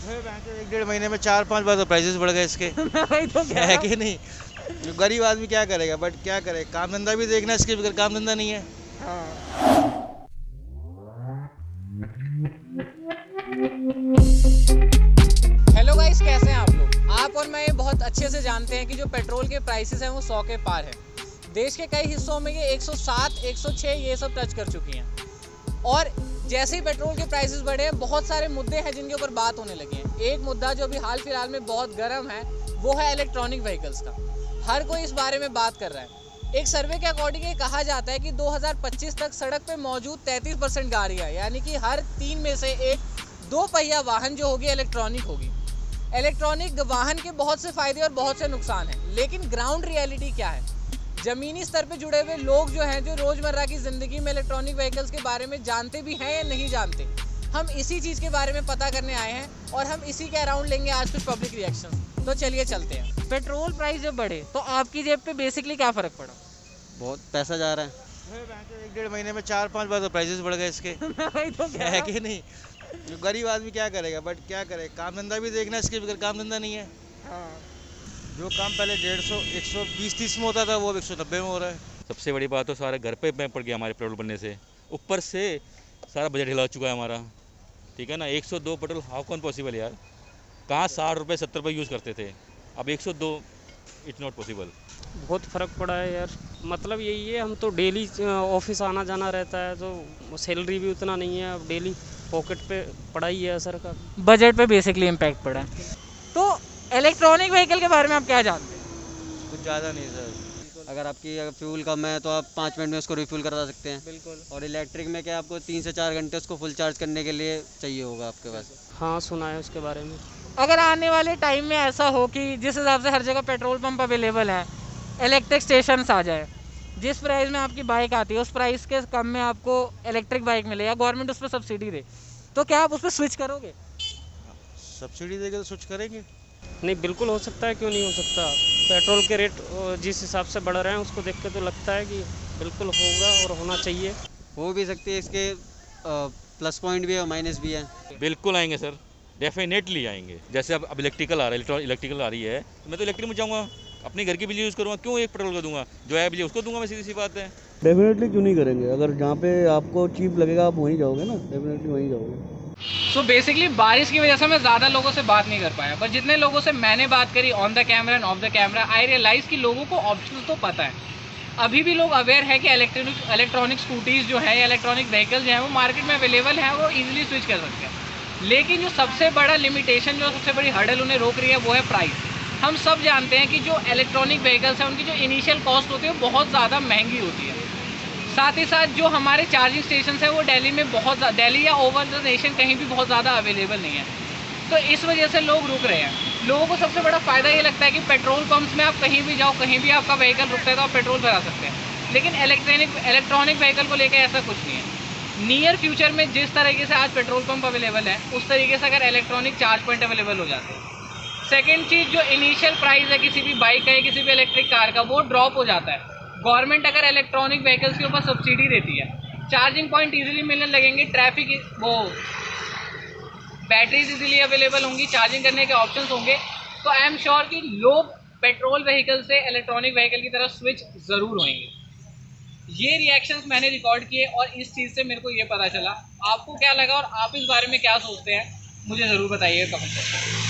अरे बैंक के 1 डेढ़ महीने में 4 5 बार तो प्राइसेस बढ़ गए इसके। वही तो कह है रहा हूँ। कि नहीं? जो गरीब आदमी क्या करेगा, बट क्या करे, काम धंधा भी देखना है, इसके बगैर काम धंधा नहीं है। हाँ। हेलो गाइस, कैसे हैं आप लोग? आप और मैं ये बहुत अच्छे से जानते हैं कि जो पेट्रोल के प्राइसेस हैं वो 100 के पार है। देश के कई हिस्सों में ये 107, 106 ये सब टच कर चुकी हैं। और जैसे ही पेट्रोल के प्राइसेस बढ़े हैं, बहुत सारे मुद्दे हैं जिनके ऊपर बात होने लगी है। एक मुद्दा जो अभी हाल फिलहाल में बहुत गर्म है वो है इलेक्ट्रॉनिक व्हीकल्स का। हर कोई इस बारे में बात कर रहा है। एक सर्वे के अकॉर्डिंग ये कहा जाता है कि 2025 तक सड़क पे मौजूद 33% गाड़ियाँ, यानी कि हर 3 में से एक 2 पहिया वाहन जो होगी इलेक्ट्रॉनिक होगी। इलेक्ट्रॉनिक वाहन के बहुत से फायदे और बहुत से नुकसान हैं, लेकिन ग्राउंड रियलिटी क्या है? ज़मीनी स्तर पे जुड़े हुए लोग जो हैं, जो रोज़मर्रा की ज़िंदगी में इलेक्ट्रॉनिक व्हीकल्स के बारे में जानते भी हैं या नहीं जानते, हम इसी चीज़ के बारे में पता करने आए हैं और हम इसी के अराउंड लेंगे आज कुछ पब्लिक रिएक्शन। तो चलिए चलते हैं। पेट्रोल प्राइस जब बढ़े तो आपकी जेब पे बेसिकली क्या फ़र्क पड़ा? बहुत पैसा जा रहा है। अरे बैंक के 1 डेढ़ महीने में 4 5 बार तो प्राइसेस बढ़ गए इसके। वही तो कह रहा है हूँ। कि नहीं? जो गरीब आदमी क्या करेगा, बट क्या करे, काम धंधा भी देखना है, इसके बगैर काम धंधा नहीं है। हाँ। जो काम पहले 150 120 30 में होता था वो अब 190 में हो रहा है। सबसे बड़ी बात तो सारे घर पे मैं पड़ गया हमारे पेट्रोल बनने से, ऊपर से सारा बजट हिला चुका है हमारा। ठीक है ना, 102 पेट्रोल हाउ कौन पॉसिबल यार? कहाँ 60 रुपये 70 रुपये यूज़ करते थे, अब 102, इट्स नॉट पॉसिबल। बहुत फ़र्क पड़ा है यार। मतलब यही है, हम तो डेली ऑफिस आना जाना रहता है, तो सैलरी भी उतना नहीं है। अब डेली पॉकेट पे पड़ा ही है असर का। बजट पे बेसिकली इम्पैक्ट पड़ा है। तो इलेक्ट्रॉनिक व्हीकल के बारे में आप क्या जानते हैं? कुछ ज़्यादा नहीं सर। अगर आपकी अगर फ्यूल कम है तो आप 5 मिनट में उसको रिफ्यूल करा सकते हैं। बिल्कुल। और इलेक्ट्रिक में क्या आपको 3 से 4 घंटे उसको फुल चार्ज करने के लिए चाहिए होगा आपके पास। हाँ, सुना है उसके बारे में। अगर आने वाले टाइम में ऐसा हो कि जिस हिसाब से हर जगह पेट्रोल पंप अवेलेबल है, इलेक्ट्रिक स्टेशन आ जाए, जिस प्राइस में आपकी बाइक आती है उस प्राइस के कम में आपको इलेक्ट्रिक बाइक मिले या गवर्नमेंट उस पर सब्सिडी दे, तो क्या आप उस पर स्विच करोगे? सब्सिडी देके तो स्विच करेंगे। नहीं, बिल्कुल हो सकता है, क्यों नहीं हो सकता। पेट्रोल के रेट जिस हिसाब से बढ़ रहे हैं उसको देख के तो लगता है कि बिल्कुल होगा और होना चाहिए। हो भी सकती है, इसके प्लस पॉइंट भी है और माइनस भी है। बिल्कुल आएंगे सर, डेफिनेटली आएंगे। जैसे अब इलेक्ट्रिकल आ रहा है, इलेक्ट्रिकल आ रही है, तो मैं तो इलेक्ट्रिक में जाऊँगा, अपने घर की बिजली यूज़ करूँगा, क्यों एक पेट्रोल का दूंगा? जो है बिजली उसको दूंगा मैं, सीधी सी बात है। डेफिनेटली क्यों नहीं करेंगे? अगर जहाँ पे आपको चीप लगेगा आप वहीं जाओगे ना, डेफिनेटली वहीं जाओगे। सो बेसिकली बारिश की वजह से मैं ज़्यादा लोगों से बात नहीं कर पाया, पर जितने लोगों से मैंने बात करी on the camera and off the camera, I realise कि लोगों को ऑप्शन तो पता है। अभी भी लोग अवेयर है कि इलेक्ट्रॉनिक स्कूटीज़ जो है या इलेक्ट्रॉनिक व्हीकल्स जो हैं वो मार्केट में अवेलेबल हैं, वो ईजिली स्विच कर सकते हैं। लेकिन जो सबसे बड़ा लिमिटेशन, जो सबसे बड़ी हर्डल उन्हें रोक रही है वो है प्राइस। हम सब जानते हैं कि जो इलेक्ट्रॉनिक व्हीकल्स हैं उनकी जो इनिशियल कॉस्ट होती है वो बहुत ज़्यादा महंगी होती है। साथ ही साथ जो हमारे चार्जिंग स्टेशन हैं वो दिल्ली में दिल्ली या ओवर द नेशन कहीं भी बहुत ज़्यादा अवेलेबल नहीं है। तो इस वजह से लोग रुक रहे हैं। लोगों को सबसे बड़ा फ़ायदा ये लगता है कि पेट्रोल पंप्स में आप कहीं भी जाओ, कहीं भी आपका व्हीकल रुकता है तो आप पेट्रोल भरा सकते हैं। लेकिन इलेक्ट्रॉनिक व्हीकल को लेकर ऐसा कुछ नहीं है। नियर फ्यूचर में जिस तरीके से आज पेट्रोल पंप अवेलेबल है, उस तरीके से अगर इलेक्ट्रॉनिक चार्ज पॉइंट अवेलेबल हो जाते हैं, सेकेंड चीज़, जो इनिशियल प्राइस है किसी भी बाइक का या किसी भी इलेक्ट्रिक कार का, वो ड्रॉप हो जाता है। गवर्नमेंट अगर इलेक्ट्रॉनिक व्हीकल्स के ऊपर सब्सिडी देती है, चार्जिंग पॉइंट इजीली मिलने लगेंगे, वो बैटरीज इजीली अवेलेबल होंगी, चार्जिंग करने के ऑप्शंस होंगे, तो आई एम श्योर कि लोग पेट्रोल व्हीकल से इलेक्ट्रॉनिक व्हीकल की तरफ स्विच ज़रूर होंगे। ये रिएक्शंस मैंने रिकॉर्ड किए और इस चीज़ से मेरे को ये पता चला। आपको क्या लगा और आप इस बारे में क्या सोचते हैं, मुझे ज़रूर बताइए कमेंट करके।